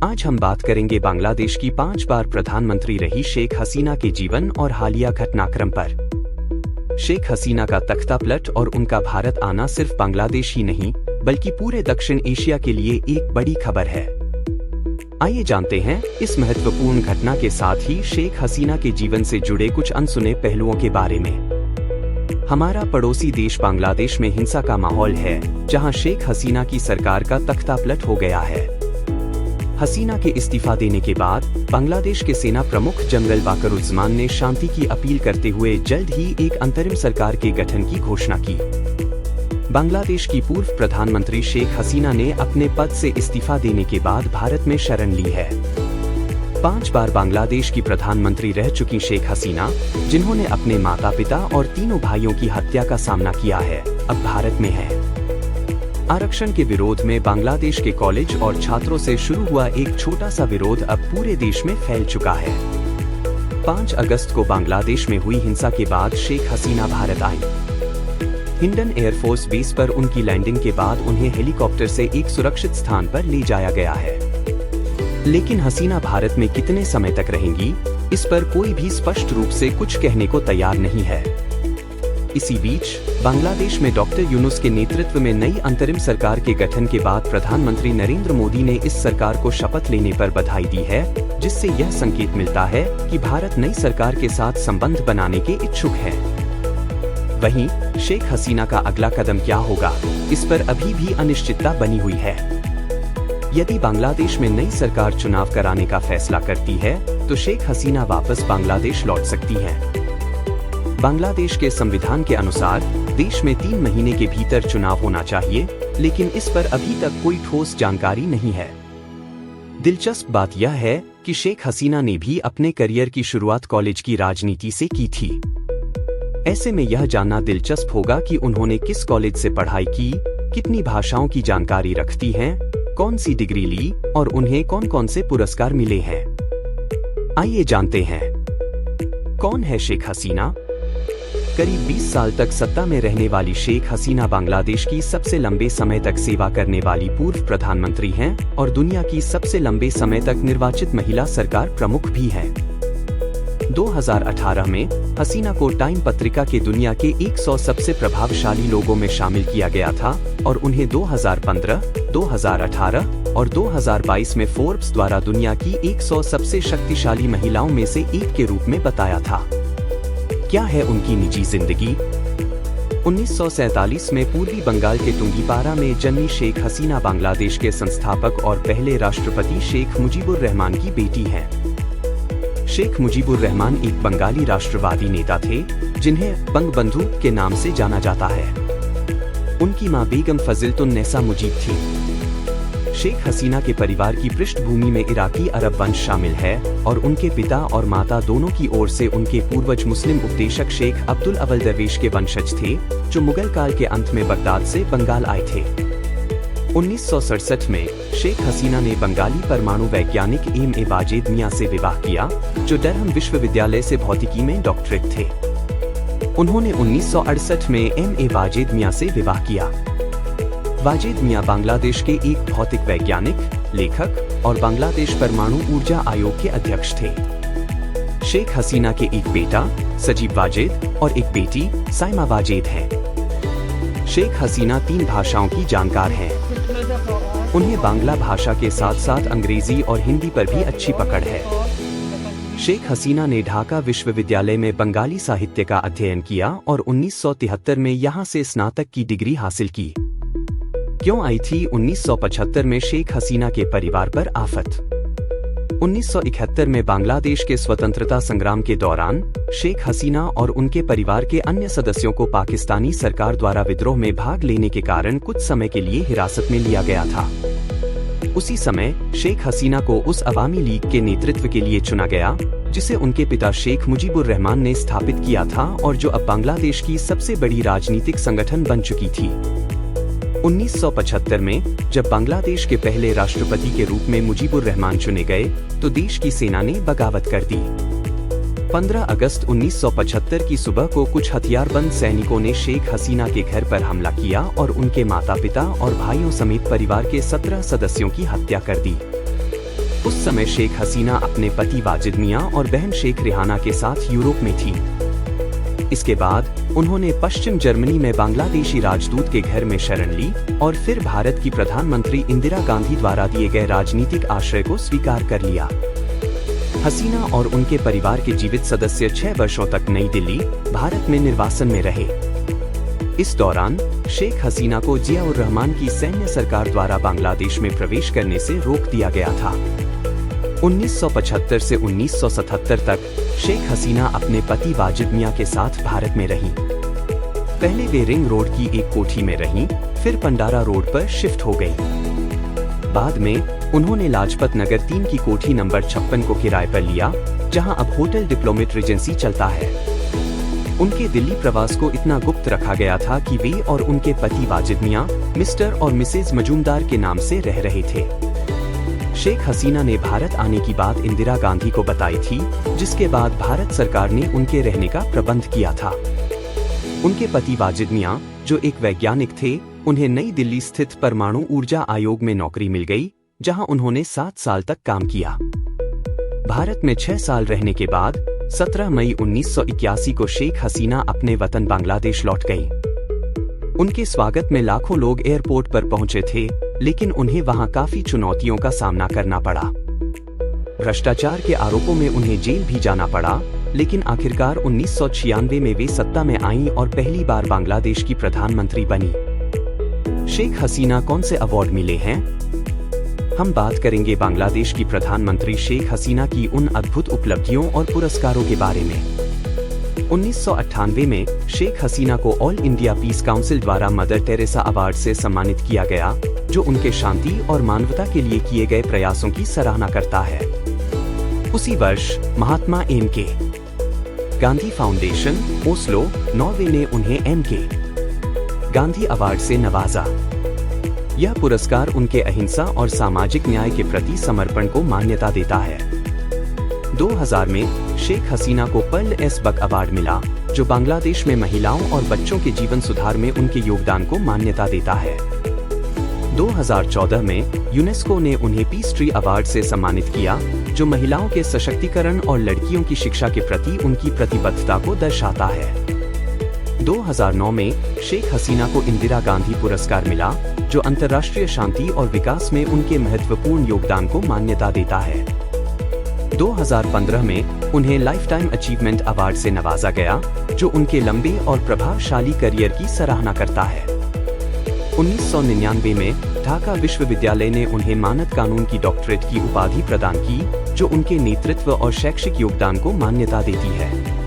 आज हम बात करेंगे बांग्लादेश की 5 बार प्रधानमंत्री रही शेख हसीना के जीवन और हालिया घटनाक्रम पर। शेख हसीना का तख्तापलट और उनका भारत आना सिर्फ बांग्लादेश ही नहीं बल्कि पूरे दक्षिण एशिया के लिए एक बड़ी खबर है। आइए जानते हैं इस महत्वपूर्ण घटना के साथ ही शेख हसीना के जीवन से जुड़े कुछ अनसुने पहलुओं के बारे में। हमारा पड़ोसी देश बांग्लादेश में हिंसा का माहौल है, जहां शेख हसीना की सरकार का तख्तापलट हो गया है। हसीना के इस्तीफा देने के बाद बांग्लादेश के सेना प्रमुख जनरल वाकरुज्जमान ने शांति की अपील करते हुए जल्द ही एक अंतरिम सरकार के गठन की घोषणा की। बांग्लादेश की पूर्व प्रधानमंत्री शेख हसीना ने अपने पद से इस्तीफा देने के बाद भारत में शरण ली है। 5 बार बांग्लादेश की प्रधानमंत्री रह चुकी शेख हसीना, जिन्होंने अपने माता पिता और तीनों भाइयों की हत्या का सामना किया है, अब भारत में है। आरक्षण के विरोध में बांग्लादेश के कॉलेज और छात्रों से शुरू हुआ एक छोटा सा विरोध अब पूरे देश में फैल चुका है। 5 अगस्त को बांग्लादेश में हुई हिंसा के बाद शेख हसीना भारत आई। हिंडन एयरफोर्स बेस पर उनकी लैंडिंग के बाद उन्हें हेलीकॉप्टर से एक सुरक्षित स्थान पर ले जाया गया है। लेकिन हसीना भारत में कितने समय तक रहेंगी, इस पर कोई भी स्पष्ट रूप से कुछ कहने को तैयार नहीं है। इसी बीच बांग्लादेश में डॉक्टर यूनुस के नेतृत्व में नई अंतरिम सरकार के गठन के बाद प्रधानमंत्री नरेंद्र मोदी ने इस सरकार को शपथ लेने पर बधाई दी है, जिससे यह संकेत मिलता है कि भारत नई सरकार के साथ संबंध बनाने के इच्छुक है। वहीं शेख हसीना का अगला कदम क्या होगा, इस पर अभी भी अनिश्चितता बनी हुई है। यदि बांग्लादेश में नई सरकार चुनाव कराने का फैसला करती है, तो शेख हसीना वापस बांग्लादेश लौट सकती हैं। बांग्लादेश के संविधान के अनुसार देश में 3 महीने के भीतर चुनाव होना चाहिए, लेकिन इस पर अभी तक कोई ठोस जानकारी नहीं है। दिलचस्प बात यह है कि शेख हसीना ने भी अपने करियर की शुरुआत कॉलेज की राजनीति से की थी। ऐसे में यह जानना दिलचस्प होगा कि उन्होंने किस कॉलेज से पढ़ाई की, कितनी भाषाओं की जानकारी रखती हैं, कौन सी डिग्री ली और उन्हें कौन कौन से पुरस्कार मिले हैं। आइए जानते हैं, कौन है शेख हसीना। करीब 20 साल तक सत्ता में रहने वाली शेख हसीना बांग्लादेश की सबसे लंबे समय तक सेवा करने वाली पूर्व प्रधानमंत्री हैं और दुनिया की सबसे लंबे समय तक निर्वाचित महिला सरकार प्रमुख भी हैं। 2018 में हसीना को टाइम पत्रिका के दुनिया के 100 सबसे प्रभावशाली लोगों में शामिल किया गया था और उन्हें 2015, 2018 और 2022 में फोर्ब्स द्वारा दुनिया की 100 सबसे शक्तिशाली महिलाओं में से एक के रूप में बताया था। क्या है उनकी निजी जिंदगी? 1947 में पूर्वी बंगाल के तुंगीपारा में जन्मी शेख हसीना बांग्लादेश के संस्थापक और पहले राष्ट्रपति शेख मुजीबुर रहमान की बेटी हैं। शेख मुजीबुर रहमान एक बंगाली राष्ट्रवादी नेता थे, जिन्हें बंगबंधु के नाम से जाना जाता है। उनकी मां बेगम फजिलतुन्नेसा मुजीब थी। शेख हसीना के परिवार की पृष्ठभूमि में इराकी अरब वंश शामिल है और उनके पिता और माता दोनों की ओर से उनके पूर्वज मुस्लिम उपदेशक शेख अब्दुल अवल दरवेश के वंशज थे, जो मुगल काल के अंत में बगदाद से बंगाल आए थे। 1967 में शेख हसीना ने बंगाली परमाणु वैज्ञानिक M.A. वाजेद मियां से विवाह किया, जो डरहम विश्वविद्यालय से भौतिकी में डॉक्टरेट थे। उन्होंने 1968 में M.A. वाजेद मियां से विवाह किया। वाजेद मियां बांग्लादेश के एक भौतिक वैज्ञानिक, लेखक और बांग्लादेश परमाणु ऊर्जा आयोग के अध्यक्ष थे। शेख हसीना के एक बेटा सजीब वाजेद और एक बेटी साइमा वाजेद है। शेख हसीना 3 भाषाओं की जानकार हैं। उन्हें बांग्ला भाषा के साथ साथ अंग्रेजी और हिंदी पर भी अच्छी पकड़ है। शेख हसीना ने ढाका विश्वविद्यालय में बंगाली साहित्य का अध्ययन किया और 1973 में यहाँ से स्नातक की डिग्री हासिल की। क्यों आई थी 1975 में शेख हसीना के परिवार पर आफत? 1971 में बांग्लादेश के स्वतंत्रता संग्राम के दौरान शेख हसीना और उनके परिवार के अन्य सदस्यों को पाकिस्तानी सरकार द्वारा विद्रोह में भाग लेने के कारण कुछ समय के लिए हिरासत में लिया गया था। उसी समय शेख हसीना को उस अवामी लीग के नेतृत्व के लिए चुना गया, जिसे उनके पिता शेख मुजीबुर रहमान ने स्थापित किया था और जो अब बांग्लादेश की सबसे बड़ी राजनीतिक संगठन बन चुकी थी। 1975 में जब बांग्लादेश के पहले राष्ट्रपति के रूप में मुजीबुर रहमान चुने गए, तो देश की सेना ने बगावत कर दी। 15 अगस्त 1975 की सुबह को कुछ हथियारबंद सैनिकों ने शेख हसीना के घर पर हमला किया और उनके माता पिता और भाइयों समेत परिवार के 17 सदस्यों की हत्या कर दी। उस समय शेख हसीना अपने पति वाजिद मियां और बहन शेख रिहाना के साथ यूरोप में थी। इसके बाद उन्होंने पश्चिम जर्मनी में बांग्लादेशी राजदूत के घर में शरण ली और फिर भारत की प्रधानमंत्री इंदिरा गांधी द्वारा दिए गए राजनीतिक आश्रय को स्वीकार कर लिया। हसीना और उनके परिवार के जीवित सदस्य 6 वर्षों तक नई दिल्ली, भारत में निर्वासन में रहे। इस दौरान शेख हसीना को जिया-उर रहमान की सैन्य सरकार द्वारा बांग्लादेश में प्रवेश करने से रोक दिया गया था। 1975 से 1977 तक शेख हसीना अपने पति वाजिद मियां के साथ भारत में रहीं। पहले वे रिंग रोड की एक कोठी में रहीं, फिर पंडारा रोड पर शिफ्ट हो गई। बाद में उन्होंने लाजपत नगर 3 की कोठी नंबर 56 को किराए पर लिया, जहां अब होटल डिप्लोमेट रिजेंसी चलता है। उनके दिल्ली प्रवास को इतना गुप्त रखा गया था कि वे और उनके पति वाजिद मियां मिस्टर और मिसेज मजूमदार के नाम से रह रहे थे। शेख हसीना ने भारत आने की बात इंदिरा गांधी को बताई थी, जिसके बाद भारत सरकार ने उनके रहने का प्रबंध किया था। उनके पति वाजिद मियां, जो एक वैज्ञानिक थे, उन्हें नई दिल्ली स्थित परमाणु ऊर्जा आयोग में नौकरी मिल गई, जहां उन्होंने 7 साल तक काम किया। भारत में 6 साल रहने के बाद 17 मई 1981 को शेख हसीना अपने वतन बांग्लादेश लौट गईं। उनके स्वागत में लाखों लोग एयरपोर्ट पर पहुंचे थे, लेकिन उन्हें वहां काफी चुनौतियों का सामना करना पड़ा। भ्रष्टाचार के आरोपों में उन्हें जेल भी जाना पड़ा, लेकिन आखिरकार 1996 में वे सत्ता में आईं और पहली बार बांग्लादेश की प्रधानमंत्री बनी। शेख हसीना कौन से अवार्ड मिले हैं? हम बात करेंगे बांग्लादेश की प्रधानमंत्री शेख हसीना की उन अद्भुत उपलब्धियों और पुरस्कारों के बारे में। 1998 में शेख हसीना को ऑल इंडिया पीस काउंसिल द्वारा मदर टेरेसा अवार्ड से सम्मानित किया गया, जो उनके शांति और मानवता के लिए किए गए प्रयासों की सराहना करता है। उसी वर्ष Mahatma M K. Gandhi foundation, Oslo, Norway ने उन्हें एम.के. गांधी अवार्ड से नवाजा। यह पुरस्कार उनके अहिंसा और सामाजिक न्याय के प्रति समर्पण को मान्यता देता है। 2000 में शेख हसीना को पर्ल एस बक अवार्ड मिला, जो बांग्लादेश में महिलाओं और बच्चों के जीवन सुधार में उनके योगदान को मान्यता देता है। 2014 में यूनेस्को ने उन्हें पीस ट्री अवार्ड से सम्मानित किया, जो महिलाओं के सशक्तिकरण और लड़कियों की शिक्षा के प्रति उनकी प्रतिबद्धता को दर्शाता है। 2009 में शेख हसीना को इंदिरा गांधी पुरस्कार मिला, जो अंतर्राष्ट्रीय शांति और विकास में उनके महत्वपूर्ण योगदान को मान्यता देता है। 2015 में उन्हें लाइफ टाइम अचीवमेंट अवार्ड से नवाजा गया, जो उनके लंबे और प्रभावशाली करियर की सराहना करता है। 1999 में ढाका विश्वविद्यालय ने उन्हें मानद कानून की डॉक्टरेट की उपाधि प्रदान की, जो उनके नेतृत्व और शैक्षिक योगदान को मान्यता देती है।